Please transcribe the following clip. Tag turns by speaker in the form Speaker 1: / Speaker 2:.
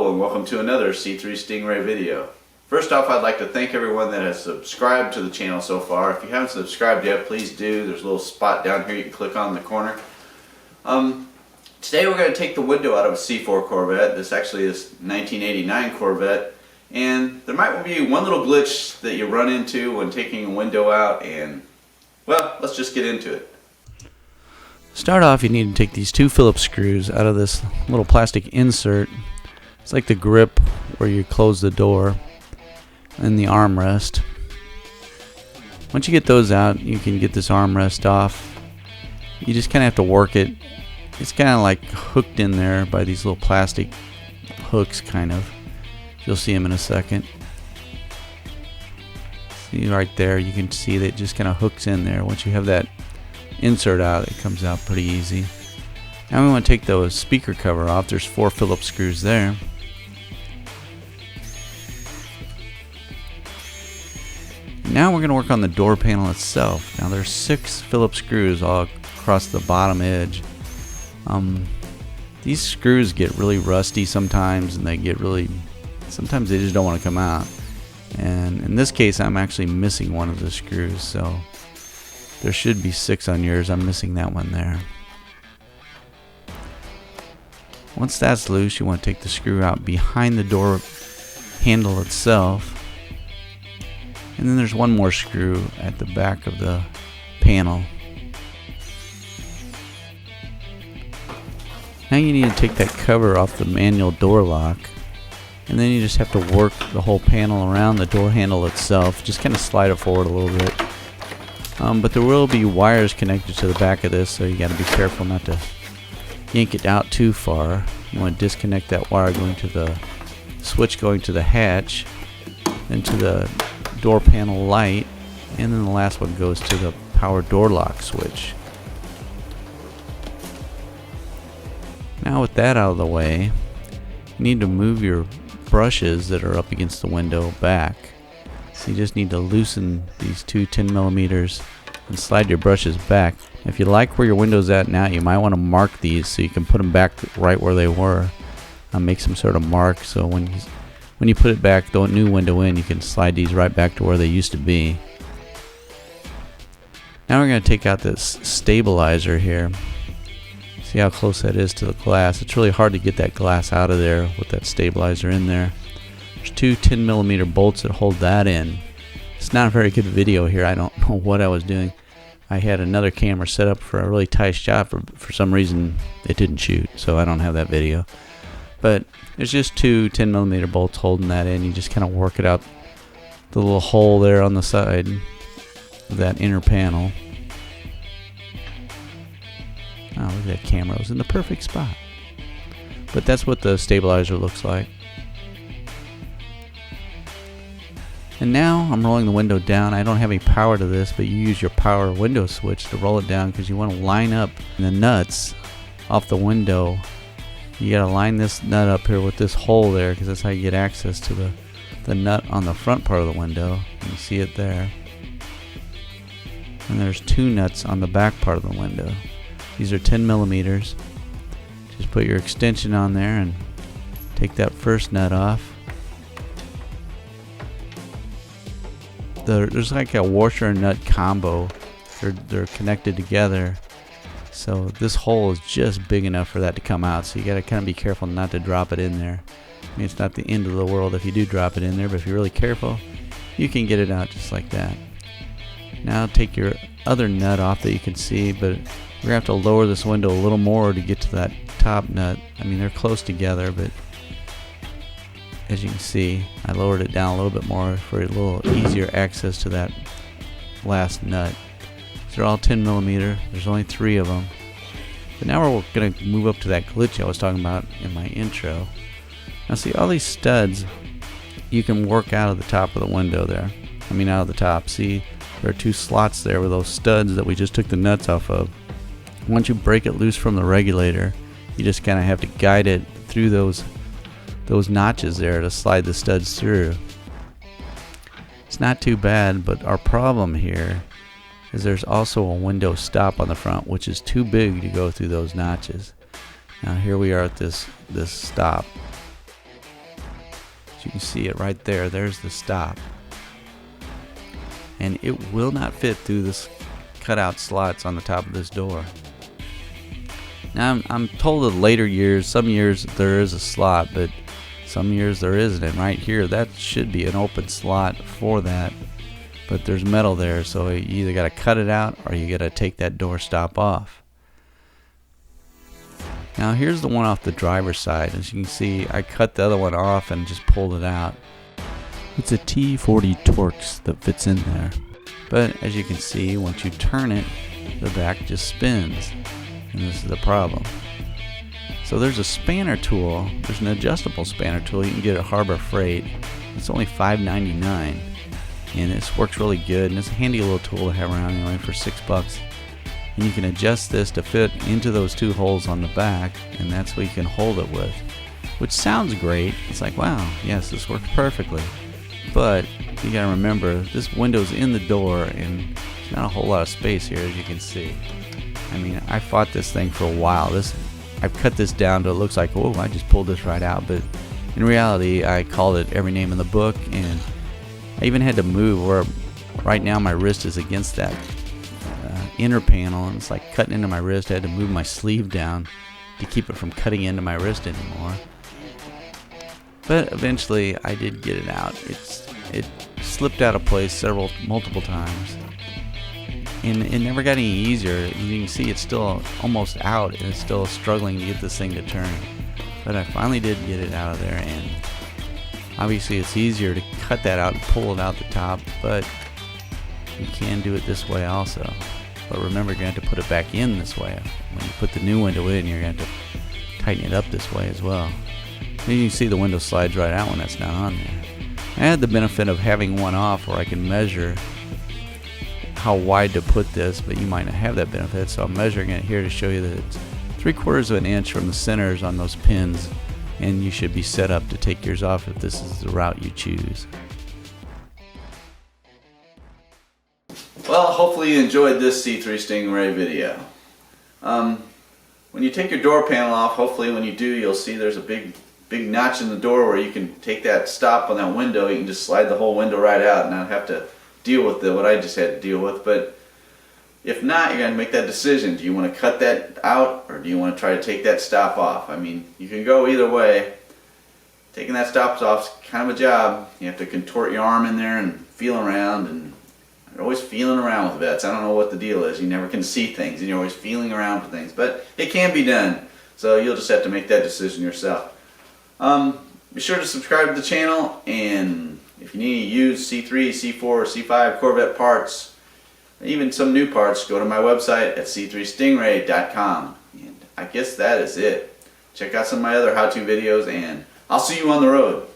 Speaker 1: Hello and welcome to another C3 Stingray video. First off, I'd like to thank everyone that has subscribed to the channel so far. If you haven't subscribed yet, please do. There's a little spot down here you can click on in the corner. Today we're going to take the window out of a C4 Corvette. This actually is 1989 Corvette. And there might be one little glitch that you run into when taking a window out, and well, let's just get into it.
Speaker 2: Start off, you need to take these two Phillips screws out of this little plastic insert. It's like the grip where you close the door and the armrest. Once you get those out, you can get this armrest off. You just kind of have to work it. It's kind of like hooked in there by these little plastic hooks, kind of. You'll see them in a second. See right there, you can see that it just kind of hooks in there. Once you have that insert out, it comes out pretty easy. Now we want to take the speaker cover off. There's 4 Phillips screws there. Now we're going to work on the door panel itself. Now there's 6 Phillips screws all across the bottom edge. These screws get really rusty sometimes, and sometimes they just don't want to come out. And in this case, I'm actually missing one of the screws, so there should be 6 on yours. I'm missing that one there. Once that's loose, you want to take the screw out behind the door handle itself. And then there's one more screw at the back of the panel. Now you need to take that cover off the manual door lock. And then you just have to work the whole panel around the door handle itself. Just kind of slide it forward a little bit. But there will be wires connected to the back of this, so you got to be careful not to yank it out too far. You want to disconnect that wire going to the switch going to the hatch, then to the door panel light, and then the last one goes to the power door lock switch. Now with that out of the way, you need to move your brushes that are up against the window back. So you just need to loosen these two 10 millimeters and slide your brushes back. If you like where your window's at now, you might want to mark these so you can put them back right where they were. Make some sort of mark so when you put it back, the new window in, you can slide these right back to where they used to be. Now we're going to take out this stabilizer here. See how close that is to the glass. It's really hard to get that glass out of there with that stabilizer in there. There's 2 10 millimeter bolts that hold that in. It's not a very good video here. I don't know what I was doing. I had another camera set up for a really tight shot. For some reason it didn't shoot, so I don't have that video. But there's just 2 10 millimeter bolts holding that in. You just kind of work it out the little hole there on the side of that inner panel. Oh, look at that camera. It was in the perfect spot. But that's what the stabilizer looks like. And now I'm rolling the window down. I don't have any power to this, but you use your power window switch to roll it down because you want to line up the nuts off the window. You got to line this nut up here with this hole there because that's how you get access to the nut on the front part of the window. You see it there. And there's 2 nuts on the back part of the window. These are 10 millimeters. Just put your extension on there and take that first nut off. There's like a washer and nut combo. They're connected together. So this hole is just big enough for that to come out. So you got to kind of be careful not to drop it in there. I mean, it's not the end of the world if you do drop it in there, but if you're really careful, you can get it out just like that. Now take your other nut off that you can see, but we're going to have to lower this window a little more to get to that top nut. I mean, they're close together, but as you can see, I lowered it down a little bit more for a little easier access to that last nut. So they're all 10 millimeter. There's only 3 of them. But now we're going to move up to that glitch I was talking about in my intro. Now see, all these studs you can work out of the top of the window there. I mean, out of the top. See, there are 2 slots there with those studs that we just took the nuts off of. Once you break it loose from the regulator, you just kind of have to guide it through those notches there to slide the studs through. It's not too bad, but our problem here is there's also a window stop on the front, which is too big to go through those notches. Now here we are at this stop. You can see it right there. There's the stop. And it will not fit through this cutout slots on the top of this door. Now I'm told that later years, some years there is a slot, but some years there isn't. And right here, that should be an open slot for that, but there's metal there, so you either got to cut it out or you got to take that door stop off. Now here's the one off the driver's side. As you can see, I cut the other one off and just pulled it out. It's a T40 Torx that fits in there, but as you can see, once you turn it, the back just spins, and this is the problem. So there's a spanner tool. There's an adjustable spanner tool you can get at Harbor Freight. It's only $5.99, and this works really good, and it's a handy little tool to have around anyway for $6. And you can adjust this to fit into those two holes on the back, and that's what you can hold it with, which sounds great. It's like, wow, yes, this works perfectly. But you gotta remember, this window's in the door, and there's not a whole lot of space here, as you can see. I mean, I fought this thing for a while. I've cut this down to it looks like, oh, I just pulled this right out, but in reality, I called it every name in the book, and I even had to move where right now my wrist is against that inner panel, and it's like cutting into my wrist. I had to move my sleeve down to keep it from cutting into my wrist anymore. But eventually I did get it out. It slipped out of place multiple times, and it never got any easier. You can see it's still almost out, and it's still struggling to get this thing to turn. But I finally did get it out of there, and obviously it's easier to cut that out and pull it out the top, but you can do it this way also. But remember, you're going to have to put it back in this way. When you put the new window in, you're going to have to tighten it up this way as well. Then you can see the window slides right out when that's not on there. I had the benefit of having one off where I can measure how wide to put this, but you might not have that benefit, so I'm measuring it here to show you that it's 3/4 of an inch from the centers on those pins, and you should be set up to take yours off if this is the route you choose.
Speaker 1: Well, hopefully you enjoyed this C3 Stingray video. When you take your door panel off, hopefully when you do, you'll see there's a big notch in the door where you can take that stop on that window. You can just slide the whole window right out and not have to deal with what I just had to deal with. But if not, you're going to make that decision. Do you want to cut that out, or do you want to try to take that stop off? I mean, you can go either way. Taking that stop off is kind of a job. You have to contort your arm in there and feel around, and you're always feeling around with vets. I don't know what the deal is. You never can see things, and you're always feeling around for things. But it can be done, so you'll just have to make that decision yourself. Be sure to subscribe to the channel, and if you need to use C3, C4, or C5 Corvette parts, even some new parts, go to my website at c3stingray.com. And I guess that is it. Check out some of my other how-to videos, and I'll see you on the road.